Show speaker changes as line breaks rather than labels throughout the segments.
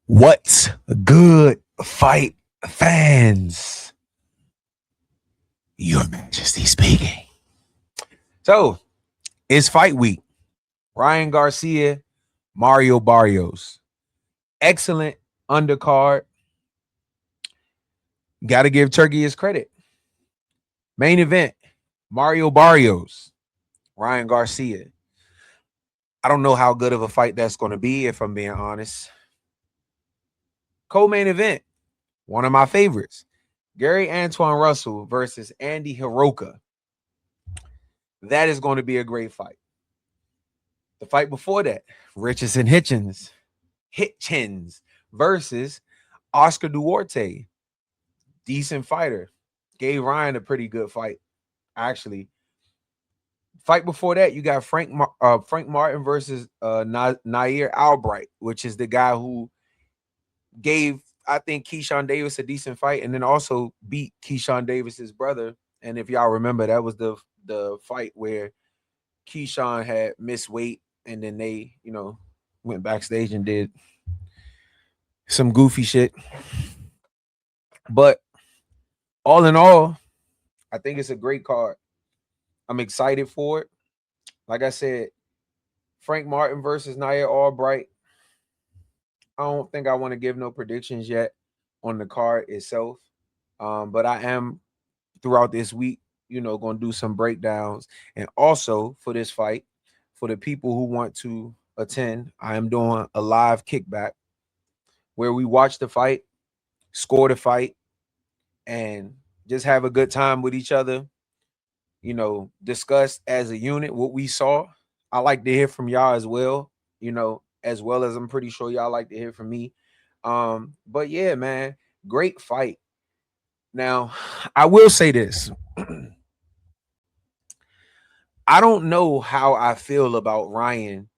What's good, fight fans? Your Majesty speaking. So, it's fight week. Ryan Garcia, Mario Barrios. Excellent undercard. Got to give Turkey his credit. Main event, Mario Barrios, Ryan Garcia. I don't know how good of a fight that's going to be, if I'm being honest. Co-main event, one of my favorites, Gary Antoine Russell versus Andy Hiroka. That is going to be a great fight. The fight before that, Richardson Hitchens versus Oscar Duarte. Decent fighter. Gave Ryan a pretty good fight, actually. Fight before that, you got Frank Martin versus Nair Albright, which is the guy who gave, I think, Keyshawn Davis a decent fight, and then also beat Keyshawn Davis's brother. And if y'all remember, that was the fight where Keyshawn had missed weight, and then they, went backstage and did some goofy shit. But all in all, I think it's a great card. I'm excited for it. Like I said, Frank Martin versus Nair Albright. I don't think I want to give no predictions yet on the card itself. But I am, throughout this week, going to do some breakdowns. And also for this fight, for the people who want to attend, I am doing a live kickback where we watch the fight, score the fight, and just have a good time with each other. Discuss as a unit what we saw. I like to hear from y'all as well, as well as I'm pretty sure y'all like to hear from me. But yeah, man, great fight. Now, I will say this. I don't know how I feel about Ryan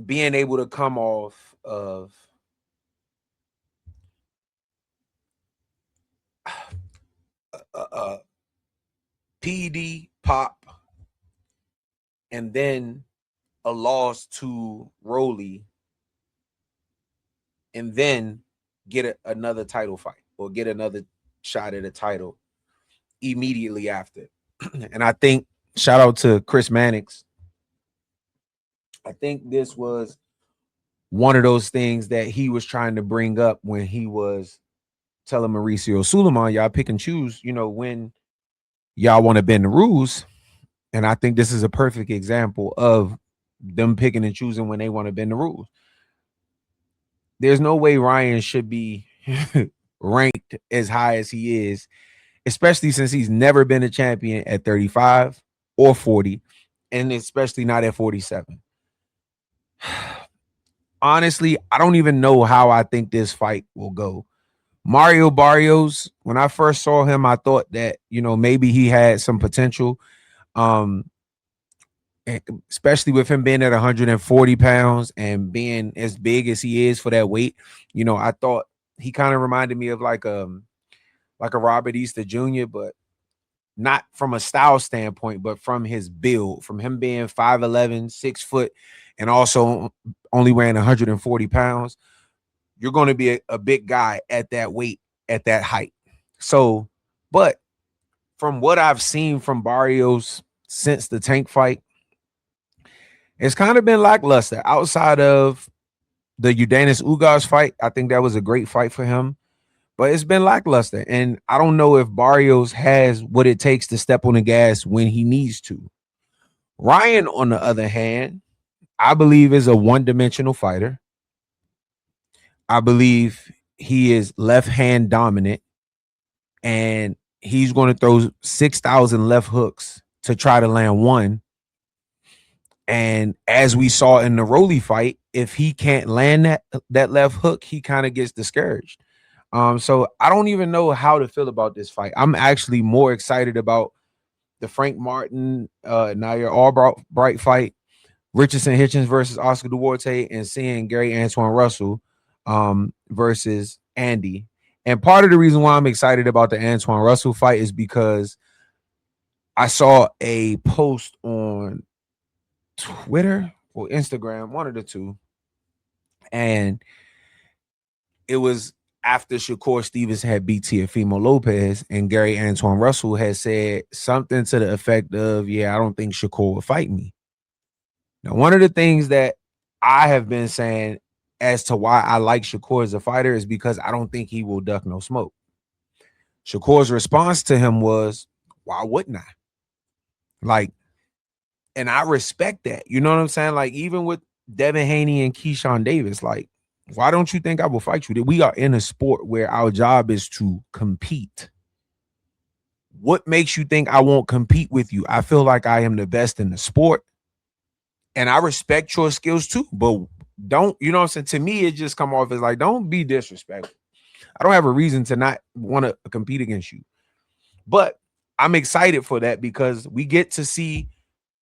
being able to come off of PD pop and then a loss to Rolly and then get another title fight or get another shot at a title immediately after. And I think, shout out to Chris Mannix, I think this was one of those things that he was trying to bring up when he was telling Mauricio Suleiman, y'all pick and choose, when y'all want to bend the rules. And I think this is a perfect example of them picking and choosing when they want to bend the rules. There's no way Ryan should be ranked as high as he is, especially since he's never been a champion at 35 or 40, and especially not at 47. Honestly, I don't even know how I think this fight will go. Mario Barrios, when I first saw him, I thought that, maybe he had some potential. Especially with him being at 140 pounds and being as big as he is for that weight, I thought he kind of reminded me of like a Robert Easter Jr., but not from a style standpoint, but from his build, from him being 5'11", 6 foot, and also only weighing 140 pounds. You're going to be a big guy at that weight, at that height. So, but from what I've seen from Barrios since the Tank fight, it's kind of been lackluster outside of the Udanis Ugas fight. I think that was a great fight for him, but it's been lackluster. And I don't know if Barrios has what it takes to step on the gas when he needs to. Ryan, on the other hand, I believe is a one-dimensional fighter. I believe he is left-hand dominant, and he's going to throw 6,000 left hooks to try to land one. And as we saw in the Rolly fight, if he can't land that left hook, he kind of gets discouraged. So I don't even know how to feel about this fight. I'm actually more excited about the Frank Martin, Nair Albright fight, Richardson Hitchens versus Oscar Duarte, and seeing Gary Antoine Russell versus Andy. And part of the reason why I'm excited about the Antoine Russell fight is because I saw a post on Twitter or Instagram, one of the two, And it was after Shakur Stevens had beat Teofimo Lopez, and Gary Antoine Russell had said something to the effect of, yeah, I don't think Shakur will fight me. Now, one of the things that I have been saying as to why I like Shakur as a fighter is because I don't think he will duck no smoke. Shakur's response to him was, why wouldn't I? Like, and I respect that. You know what I'm saying? Like, even with Devin Haney and Keyshawn Davis, like, why don't you think I will fight you? We are in a sport where our job is to compete. What makes you think I won't compete with you? I feel like I am the best in the sport. And I respect your skills too. But don't, you know what I'm saying? To me, it just come off as like, don't be disrespectful. I don't have a reason to not want to compete against you. But I'm excited for that because we get to see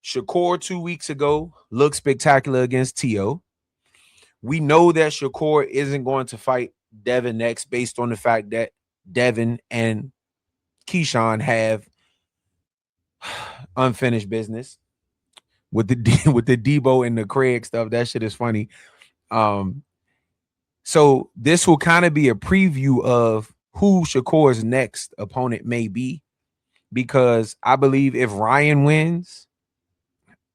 Shakur 2 weeks ago look spectacular against Tio. We know that Shakur isn't going to fight Devin next based on the fact that Devin and Keyshawn have unfinished business with the Debo and the Craig stuff. That shit is funny. So this will kind of be a preview of who Shakur's next opponent may be, because I believe if Ryan wins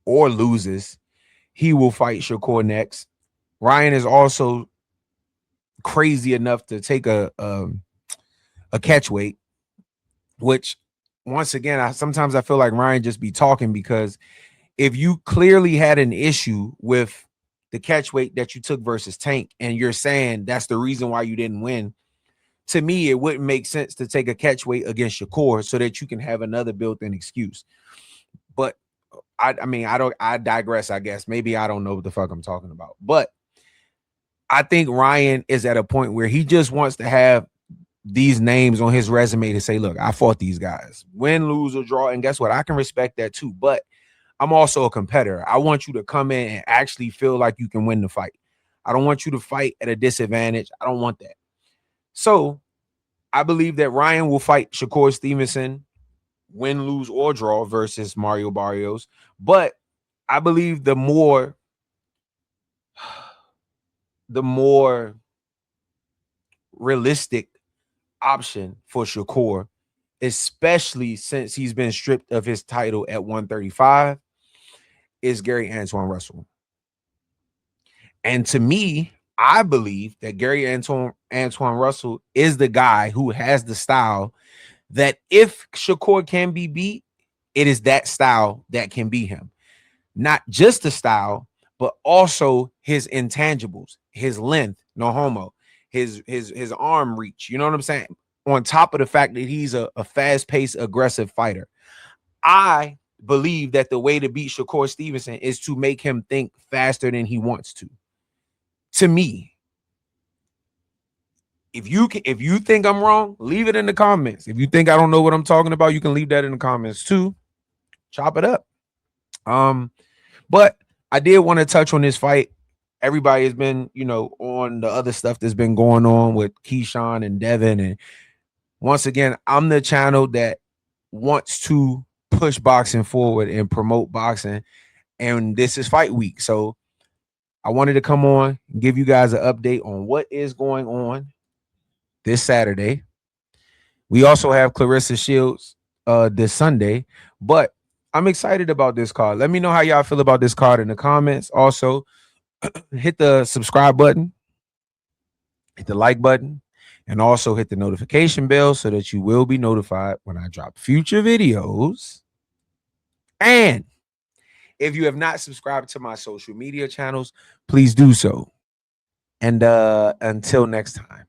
or loses, he will fight Shakur next. Ryan is also crazy enough to take a catch weight, which once again, sometimes I feel like Ryan just be talking, because if you clearly had an issue with the catch weight that you took versus Tank and you're saying that's the reason why you didn't win, to me, it wouldn't make sense to take a catch weight against Shakur so that you can have another built-in excuse. But I digress, I guess. Maybe I don't know what the fuck I'm talking about. But I think Ryan is at a point where he just wants to have these names on his resume to say, look, I fought these guys, win, lose, or draw. And guess what? I can respect that too. But I'm also a competitor. I want you to come in and actually feel like you can win the fight. I don't want you to fight at a disadvantage. I don't want that. So I believe that Ryan will fight Shakur Stevenson, win, lose, or draw versus Mario Barrios. But I believe the more realistic option for Shakur, especially since he's been stripped of his title at 135, is Gary Antoine Russell. And to me, I believe that Gary Antoine Russell is the guy who has the style that if Shakur can be beat, it is that style that can beat him. Not just the style, but also his intangibles, his length, no homo, his arm reach. You know what I'm saying? On top of the fact that he's a fast-paced, aggressive fighter. I believe that the way to beat Shakur Stevenson is to make him think faster than he wants to. To me, if you think I'm wrong, leave it in the comments. If you think I don't know what I'm talking about, you can leave that in the comments too. Chop it up. But I did want to touch on this fight. Everybody has been, on the other stuff that's been going on with Keyshawn and Devin. And once again, I'm the channel that wants to push boxing forward and promote boxing. And this is fight week. So I wanted to come on and give you guys an update on what is going on this Saturday. We also have Clarissa Shields this Sunday, but I'm excited about this card. Let me know how y'all feel about this card in the comments. Also, hit the subscribe button, hit the like button, and also hit the notification bell so that you will be notified when I drop future videos. And if you have not subscribed to my social media channels, please do so. And until next time.